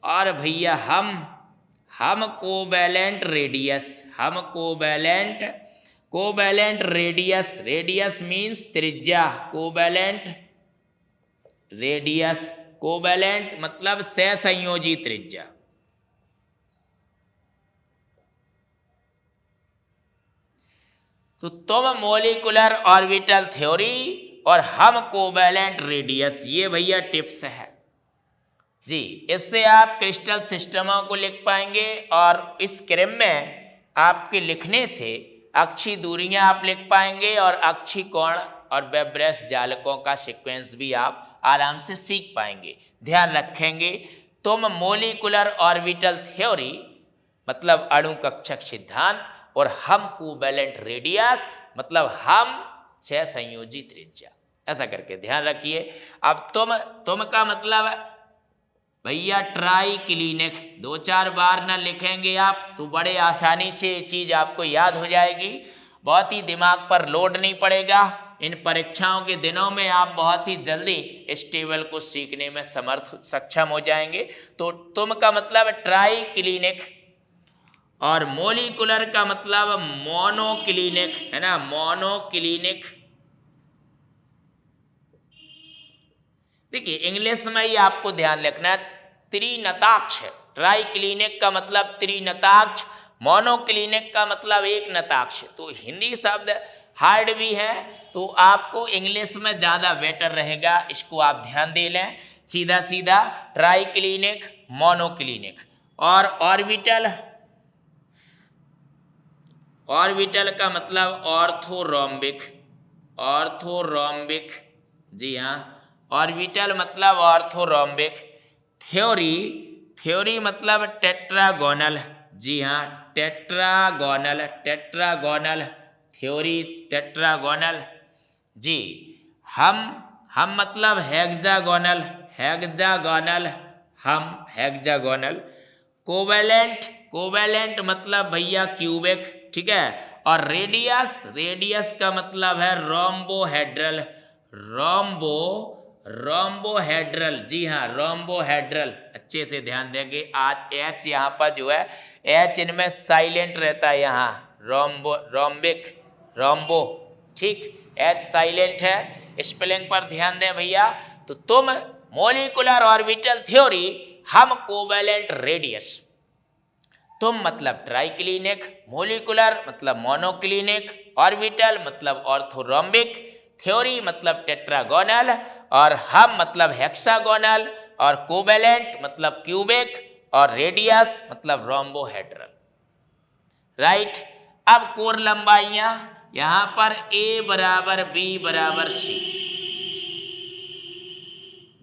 और भैया हम कोवैलेंट रेडियस, हम कोवैलेंट रेडियस, रेडियस मीन्स त्रिज्या, कोवैलेंट रेडियस, कोवैलेंट मतलब सहसंयोजी त्रिज्या। तो तुम मॉलिक्यूलर ऑर्बिटल थ्योरी और हम कोवैलेंट रेडियस, ये भैया टिप्स है जी। इससे आप क्रिस्टल सिस्टमों को लिख पाएंगे, और इस क्रम में आपके लिखने से अक्षीय दूरियां आप लिख पाएंगे, और अक्षीय कोण और ब्रेवियस जालकों का सीक्वेंस भी आप आराम से सीख पाएंगे। ध्यान रखेंगे, तुम मॉलिक्यूलर ऑर्बिटल थ्योरी मतलब अणु कक्षक सिद्धांत, और हम कोवैलेंट रेडियस मतलब हम सहसंयोजी त्रिज्या, ऐसा करके ध्यान रखिए। अब तुम का मतलब भैया ट्राई क्लिनिक, 2-4 बार ना लिखेंगे आप तो बड़े आसानी से ये चीज़ आपको याद हो जाएगी, बहुत ही दिमाग पर लोड नहीं पड़ेगा। इन परीक्षाओं के दिनों में आप बहुत ही जल्दी इस टेबल को सीखने में सक्षम हो जाएंगे। तो तुम का मतलब ट्राई क्लिनिक, और मॉलिक्यूलर का मतलब मोनोक्लिनिक, है ना, मोनोक्लिनिक। देखिए इंग्लिश में ही आपको ध्यान रखना है, त्रिनताक्ष, ट्राई क्लिनिक का मतलब त्रिनताक्ष, मोनोक्लिनिक का मतलब एक नताक्ष। तो हिंदी शब्द हार्ड भी है, तो आपको इंग्लिश में ज़्यादा बेटर रहेगा, इसको आप ध्यान दे लें। सीधा सीधा ट्राइक्लिनिक, मोनोक्लिनिक। और ऑर्बिटल, ऑर्बिटल का मतलब ऑर्थोरोम्बिक, ऑर्थोरोम्बिक, जी हाँ, ऑर्बिटल मतलब ऑर्थोरोम्बिक। थ्योरी, थ्योरी मतलब टेट्रागोनल, जी हाँ, टेट्रागोनल, टेट्रागोनल थ्योरी, टेट्रागोनल जी। हम मतलब हेक्सागोनल, हेक्सागोनल, हम हेक्सागोनल। कोवेलेंट, कोवेलेंट मतलब भैया क्यूबिक, ठीक है। और रेडियस, रेडियस का मतलब है रोम्बोहेड्रल, रोम्बो, रोम्बोहेड्रल, जी हाँ, रोम्बोहेड्रल। अच्छे से ध्यान देंगे, आज एच यहाँ पर जो है, एच इनमें साइलेंट रहता है यहाँ, रोम्बो, रोम्बिक, रोम्बो, ठीक, एच साइलेंट है। स्पेलिंग पर ध्यान दें भैया। तो तुम मॉलिक्यूलर ऑर्बिटल थ्योरी, हम कोवेलेंट रेडियस। तुम मतलब ट्राइक्लिनिक, मॉलिक्यूलर मतलब मोनोक्लिनिक, ऑर्बिटल मतलब ऑर्थोरोम्बिक, थ्योरी मतलब टेट्रागोनल, और हम मतलब हेक्सागोनल, और कोवेलेंट मतलब क्यूबिक, और रेडियस मतलब रोम्बोहेड्रल, राइट। अब कोर लंबाइयां, यहां पर ए बराबर बी बराबर सी,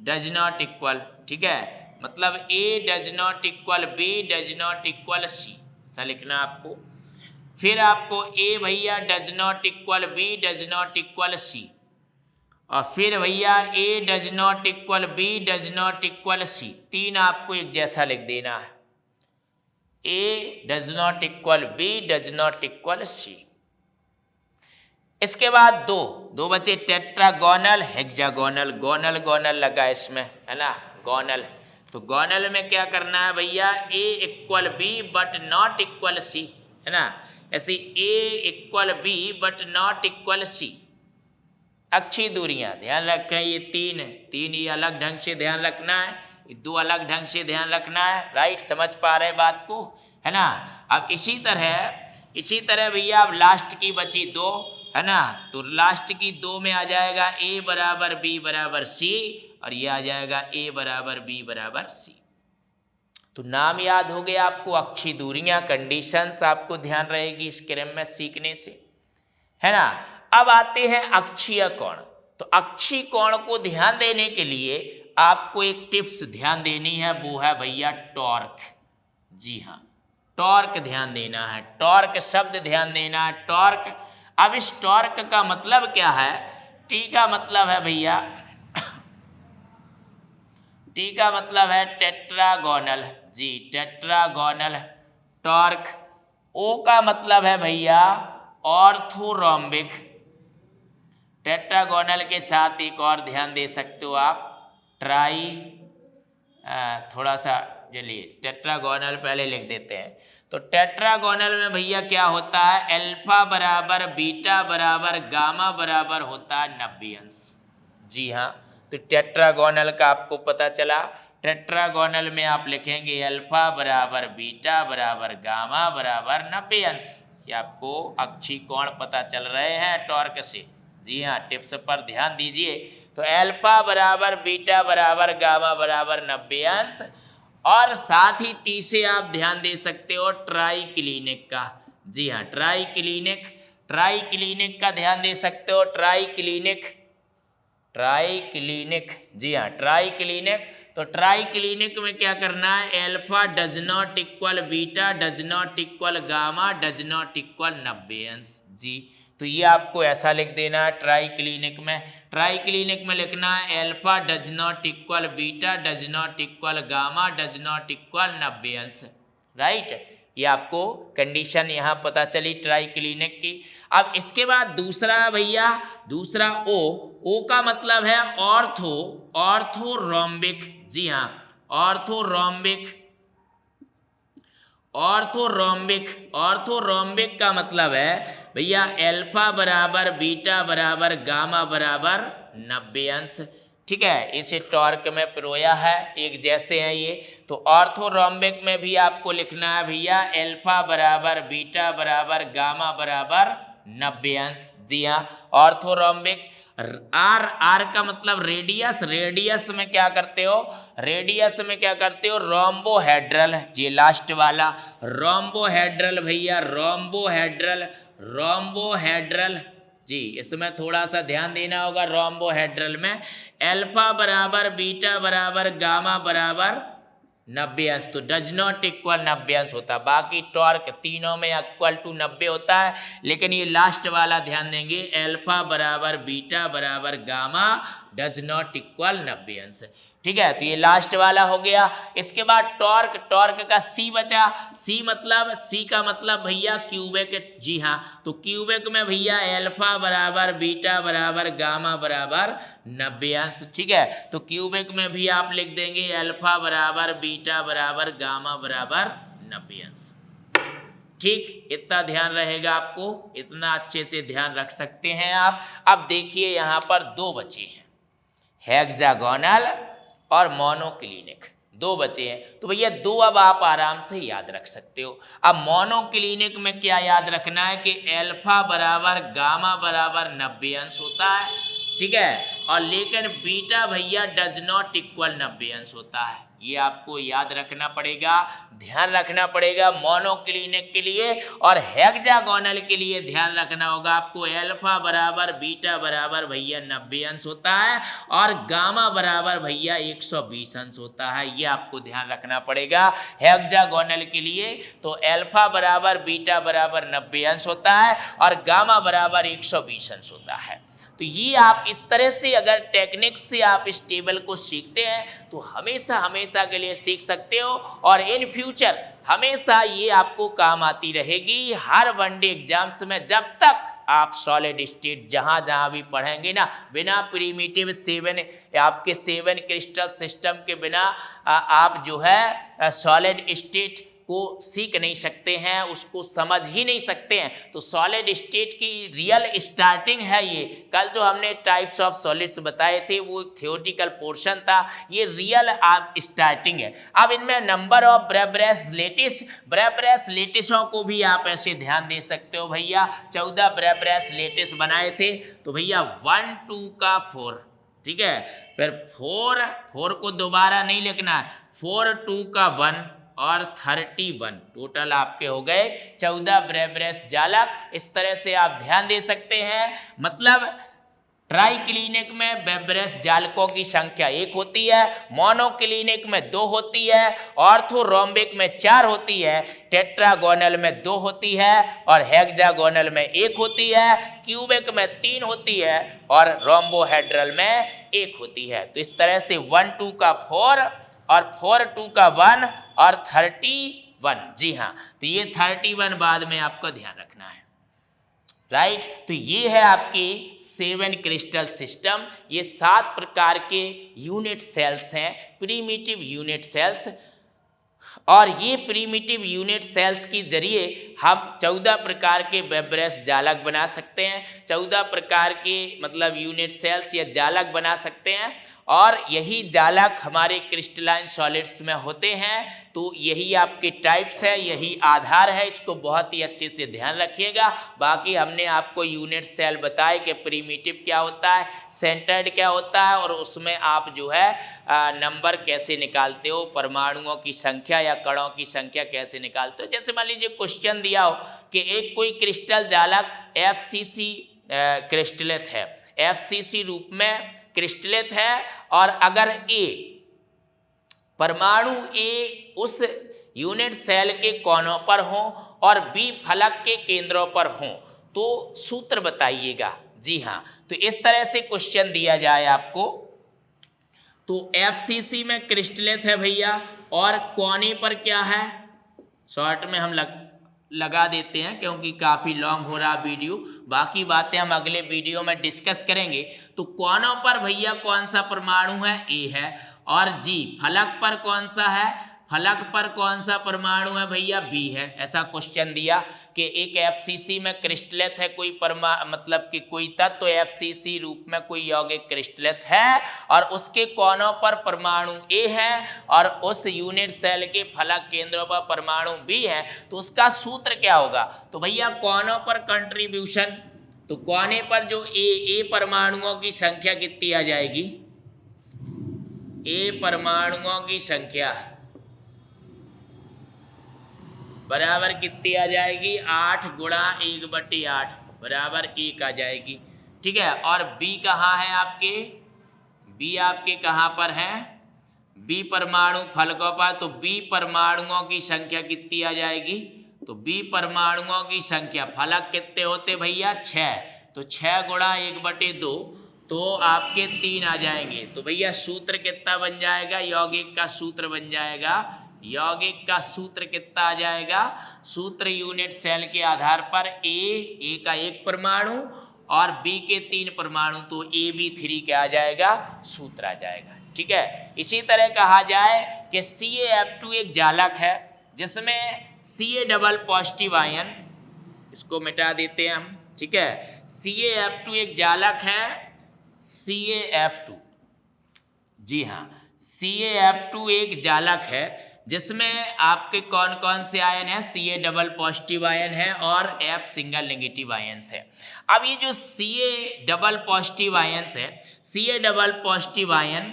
डज नॉट इक्वल, ठीक है, मतलब A does not equal B, does not equal C, ऐसा लिखना आपको। फिर आपको ए भैया does not equal B, does not equal C, और फिर भैया A does not equal B, does not equal C, तीन आपको एक जैसा लिख देना है। A does not equal B, does not equal C. इसके बाद दो, दो बचे टेट्रागोनल, हेक्सागोनल, गोनल, गोनल लगा इसमें, है ना, गोनल। तो गोनल में क्या करना है भैया, A equal B but not equal C, है ना, ऐसे A equal B but not equal C. अक्षी दूरियां ध्यान रखें, ये तीन, तीन ये अलग ढंग से ध्यान रखना है, ये दो अलग ढंग से ध्यान रखना है, राइट, समझ पा रहे बात को, है ना। अब इसी तरह भैया अब लास्ट की बची दो, है ना, तो लास्ट की दो में आ जाएगा ए बराबर बी बराबर सी, और ये आ जाएगा ए बराबर बी बराबर सी। तो नाम याद हो गया आपको, अक्षी दूरियां, कंडीशंस आपको ध्यान रहेगी इस क्रम में सीखने से, है ना। अब आते हैं अक्षीय कोण। तो अक्षीय कोण को ध्यान देने के लिए आपको एक टिप्स ध्यान देनी है, वो है भैया टॉर्क, जी हाँ, टॉर्क ध्यान देना है, टॉर्क शब्द ध्यान देना है, टॉर्क। अब इस टॉर्क का मतलब क्या है, टी का मतलब है भैया, टी का मतलब है टेट्रागोनल, जी, टेट्रागोनल टॉर्क। ओ का मतलब है भैया ऑर्थोरोम्बिक, टेट्रागोनल के साथ एक और ध्यान दे सकते हो आप, ट्राई, थोड़ा सा चलिए टेट्रागोनल पहले लिख देते हैं। तो टेट्रागोनल में भैया क्या होता है, अल्फा बराबर बीटा बराबर गामा बराबर होता है 90 अंश, जी हाँ। तो टेट्रागोनल का आपको पता चला, टेट्रागोनल में आप लिखेंगे अल्फा बराबर बीटा बराबर गामा बराबर 90 अंश। ये आपको अक्षीय कोण पता चल रहे हैं टॉर्क से, जी हाँ, टिप्स पर ध्यान दीजिए। तो अल्फा बराबर बीटा बराबर गामा बराबर 90 अंश, और साथ ही टी से आप ध्यान दे सकते हो ट्राइक्लिनिक का, जी हाँ, ट्राइक्लिनिक, ट्राइक्लिनिक का ध्यान दे सकते हो, ट्राइक्लिनिक, ट्राइक्लिनिक, जी हाँ, ट्राइक्लिनिक। तो ट्राइक्लिनिक में क्या करना है, alpha does not equal beta, does not equal gamma, does not equal 90 अंश, जी। तो ये आपको ऐसा लिख देना है ट्राइक्लिनिक में, ट्राइक्लिनिक में लिखना है alpha does not equal beta, does not equal gamma, does not equal 90 अंश, राइट। ये आपको कंडीशन यहाँ पता चली ट्राइक्लिनिक की। अब इसके बाद दूसरा भैया, दूसरा ओ का मतलब है ऑर्थो, ऑर्थोरोम्बिक, जी हाँ, ऑर्थोरोम्बिक, ऑर्थोरोम्बिक, ऑर्थोरोम्बिक का मतलब है भैया अल्फा बराबर बीटा बराबर गामा बराबर 90 अंश, ठीक है। इसे टॉर्क में पिरोया है, एक जैसे हैं ये। तो ऑर्थोरोम्बिक में भी आपको लिखना है भैया अल्फा बराबर बीटा बराबर गामा बराबर 90 अंश। जी हाँ, ऑर्थोरोम्बिक। आर, आर का मतलब रेडियस, रेडियस में क्या करते हो, रेडियस में क्या करते हो, रोम्बोहेड्रल, ये लास्ट वाला रोम्बोहेड्रल भैया, रोम्बोहेड्रल, रोम्बोहेड्रल। जी, इसमें थोड़ा सा ध्यान देना होगा। रोम्बोहेड्रल में अल्फा बराबर बीटा बराबर गामा बराबर 90 अंश, तो डज नॉट इक्वल 90 अंश होता, बाकी टॉर्क तीनों में इक्वल टू 90 होता है, लेकिन ये लास्ट वाला ध्यान देंगे, अल्फा बराबर बीटा बराबर गामा डज नॉट इक्वल 90 अंश। ठीक है, तो ये लास्ट वाला हो गया। इसके बाद टॉर्क, टॉर्क का सी बचा। सी मतलब, सी का मतलब भैया क्यूबिक। जी हाँ, तो क्यूबिक में भैया अल्फा बराबर बीटा बराबर गामा बराबर 90 अंश। ठीक है, तो क्यूबिक में भी आप लिख देंगे अल्फा बराबर बीटा बराबर गामा बराबर 90 अंश। ठीक, इतना ध्यान रहेगा आपको, इतना अच्छे से ध्यान रख सकते हैं आप। अब देखिए यहाँ पर दो बचे हैं, हेक्सागोनल और मोनोक्लिनिक, दो बचे हैं। तो भैया दो अब आप आराम से याद रख सकते हो। अब मोनोक्लिनिक में क्या याद रखना है कि अल्फा बराबर गामा बराबर 90 अंश होता है। ठीक है, और लेकिन बीटा भैया डज नॉट इक्वल 90 अंश होता है। ये आपको याद रखना पड़ेगा, ध्यान रखना पड़ेगा मोनोक्लिनिक के लिए। और हेक्सागोनल के लिए ध्यान रखना होगा आपको, अल्फा बराबर बीटा बराबर भैया 90 अंश होता है और गामा बराबर भैया 120 अंश होता है। ये आपको ध्यान रखना पड़ेगा हेक्सागोनल के लिए। तो अल्फा बराबर बीटा बराबर 90 अंश होता है और गामा बराबर 120 अंश होता है। तो ये आप इस तरह से अगर टेक्निक से आप इस टेबल को सीखते हैं तो हमेशा हमेशा के लिए सीख सकते हो, और इन फ्यूचर हमेशा ये आपको काम आती रहेगी हर वनडे एग्जाम्स में। जब तक आप सॉलिड स्टेट जहाँ जहाँ भी पढ़ेंगे ना, बिना प्रीमिटिव 7 आपके 7 क्रिस्टल सिस्टम के बिना आप जो है सॉलिड स्टेट को सीख नहीं सकते हैं, उसको समझ ही नहीं सकते हैं। तो सॉलिड स्टेट की रियल स्टार्टिंग है ये। कल जो हमने टाइप्स ऑफ सॉलिड्स बताए थे वो थियोरेटिकल पोर्शन था, ये रियल आप स्टार्टिंग है। अब इनमें नंबर ऑफ ब्रेब्रेस लेटिस, ब्रेब्रेस लेटिसों को भी आप ऐसे ध्यान दे सकते हो भैया। 14 ब्रेब्रेस लेटिस बनाए थे, तो भैया 1 2 का 4, ठीक है, फिर 4 को दोबारा नहीं लिखना है, 4 2 का 1 और 31 टोटल आपके हो गए 14 ब्रेब्रेस जालक। इस तरह से आप ध्यान दे सकते हैं। मतलब ट्राइक्लिनिक में ब्रेब्रेस जालकों की संख्या 1 होती है, मोनोक्लिनिक में 2 होती है, ऑर्थोरोम्बिक में 4 होती है, टेट्रागोनल में 2 होती है और हेक्सागोनल में 1 होती है, क्यूबिक में 3 होती है और रोम्बोहेड्रल में 1 होती है। तो इस तरह से 1 2 का 4 और 4 2 का 1 और 31। जी हाँ, तो ये 31 बाद में आपको ध्यान रखना है, राइट। तो ये है आपकी 7 क्रिस्टल सिस्टम। ये 7 प्रकार के यूनिट सेल्स हैं, प्रीमिटिव यूनिट सेल्स। और ये प्रीमिटिव यूनिट सेल्स के जरिए हम 14 प्रकार के ब्रेब्रेस जालक बना सकते हैं, 14 प्रकार के मतलब यूनिट सेल्स या जालक बना सकते हैं। और यही जालक हमारे क्रिस्टलाइन सॉलिड्स में होते हैं। तो यही आपके टाइप्स है, यही आधार है, इसको बहुत ही अच्छे से ध्यान रखिएगा। बाकी हमने आपको यूनिट सेल बताए कि प्रीमिटिव क्या होता है, सेंटर्ड क्या होता है, और उसमें आप जो है नंबर कैसे निकालते हो, परमाणुओं की संख्या या कणों की संख्या कैसे निकालते हो। जैसे मान लीजिए क्वेश्चन दिया हो कि एक कोई क्रिस्टल जालक FCC क्रिस्टलित है, FCC रूप में क्रिस्टलित है, और अगर A परमाणु A उस यूनिट सेल के कोनों पर हो और B फलक के केंद्रों पर हो तो सूत्र बताइएगा। जी हाँ, तो इस तरह से क्वेश्चन दिया जाए आपको। तो FCC में क्रिस्टलित है भैया, और कोने पर क्या है, शॉर्ट में हम लगा देते हैं क्योंकि काफ़ी लॉन्ग हो रहा वीडियो, बाकी बातें हम अगले वीडियो में डिस्कस करेंगे। तो कोनों पर भैया कौन सा परमाणु है, A है, और जी फलक पर कौन सा है, फलक पर कौन सा परमाणु है भैया, बी है। ऐसा क्वेश्चन दिया कि एक एफसीसी में क्रिस्टलेट है कोई मतलब कि कोई तत्व एफसीसी रूप में कोई यौगिक क्रिस्टलेट है और उसके कोनों पर परमाणु ए है और उस यूनिट सेल के फलक केंद्रों पर परमाणु बी है, तो उसका सूत्र क्या होगा। तो भैया कोनों पर कंट्रीब्यूशन, तो कोने पर जो ए परमाणुओं की संख्या कितनी आ जाएगी, ए परमाणुओं की संख्या बराबर कितनी आ जाएगी, 8 गुणा 1/8 बराबर 1 आ जाएगी। ठीक है, और बी कहाँ है आपके, बी आपके कहाँ पर है, बी परमाणु फलकों पर, तो बी परमाणुओं की संख्या कितनी आ जाएगी, तो बी परमाणुओं की संख्या, फलक कितने होते भैया 6, तो 6 गुणा 1/2 तो आपके 3 आ जाएंगे। तो भैया सूत्र कितना बन जाएगा, यौगिक का सूत्र बन जाएगा, यौगिक का सूत्र कितना आ जाएगा, सूत्र यूनिट सेल के आधार पर ए का 1 परमाणु और बी के 3 परमाणु, तो AB3 क्या आ जाएगा, सूत्र आ जाएगा। ठीक है, इसी तरह कहा जाए कि CaF2 एक जालक है जिसमें Ca डबल पॉजिटिव आयन, इसको मिटा देते हैं हम। ठीक है, CaF2 एक जालक है, CaF2, जी हाँ, CaF2 एक जालक है जिसमें आपके कौन कौन से आयन है, Ca डबल पॉजिटिव आयन है और F सिंगल नेगेटिव आयन्स है। अब ये जो Ca डबल पॉजिटिव आयन्स है, Ca double positive ion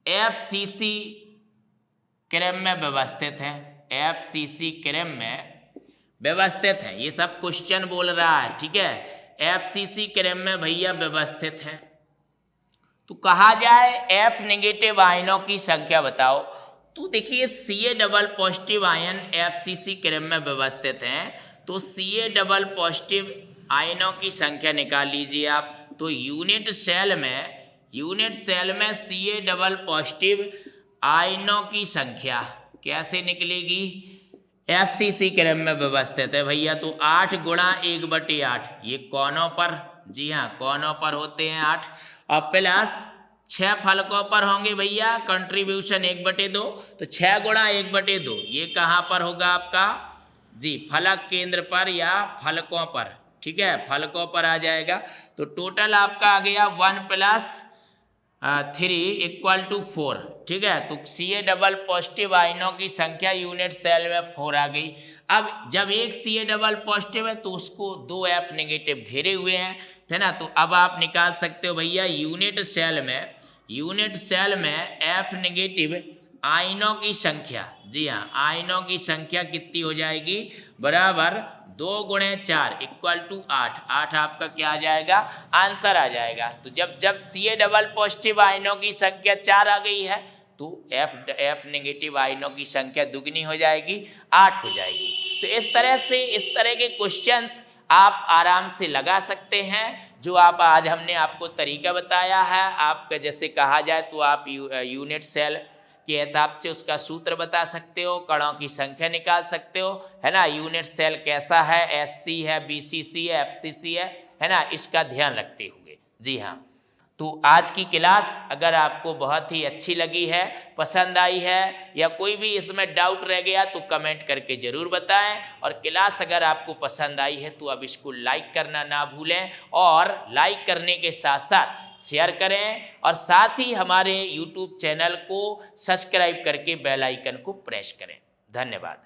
FCC क्रम में व्यवस्थित है, FCC क्रम में व्यवस्थित है, ये सब क्वेश्चन बोल रहा है। ठीक है, FCC क्रम में भैया व्यवस्थित है। तो कहा जाए F नेगेटिव आयनों की संख्या बताओ, तो देखिए Ca double positive ion FCC क्रम में व्यवस्थित हैं, तो Ca डबल पॉजिटिव आयनों की संख्या निकाल लीजिए आप। तो यूनिट सेल में Ca डबल पॉजिटिव आयनों की संख्या कैसे निकलेगी, FCC क्रम में व्यवस्थित है भैया, तो 8 गुणा 1/8 ये कोनों पर, जी हाँ कोनों पर होते हैं 8, और प्लस 6 फलकों पर होंगे भैया कंट्रीब्यूशन 1/2, तो 6 गुणा 1/2 ये कहाँ पर होगा आपका, जी फलक केंद्र पर या फलकों पर। ठीक है, फलकों पर आ जाएगा, तो टोटल आपका आ गया 1 + 3 = 4। ठीक है, तो Ca डबल पॉजिटिव आयनों की संख्या यूनिट सेल में 4 आ गई। अब जब एक Ca डबल पॉजिटिव है तो उसको 2 F नेगेटिव घेरे हुए हैं, है ना, तो अब आप निकाल सकते हो भैया यूनिट सेल में F नेगेटिव आयनों की संख्या, जी हाँ आयनों की संख्या कितनी हो जाएगी, बराबर 2 × 4 = 8। 8 आपका क्या आ जाएगा, आंसर आ जाएगा। तो जब Ca डबल पॉजिटिव आयनों की संख्या 4 आ गई है तो F नेगेटिव आयनों की संख्या दुगनी हो जाएगी, 8 हो जाएगी। तो इस तरह के क्वेश्चंस आप आराम से लगा सकते हैं, जो आप आज हमने आपको तरीका बताया है। आपका जैसे कहा जाए तो आप यूनिट सेल के हिसाब से उसका सूत्र बता सकते हो, कणों की संख्या निकाल सकते हो, है ना, यूनिट सेल कैसा है, SC है, BCC है, FCC है ना, इसका ध्यान रखते हुए। जी हाँ, तो आज की क्लास अगर आपको बहुत ही अच्छी लगी है, पसंद आई है, या कोई भी इसमें डाउट रह गया तो कमेंट करके ज़रूर बताएं। और क्लास अगर आपको पसंद आई है तो अब इसको लाइक करना ना भूलें, और लाइक करने के साथ साथ शेयर करें, और साथ ही हमारे YouTube चैनल को सब्सक्राइब करके बेल आइकन को प्रेस करें। धन्यवाद।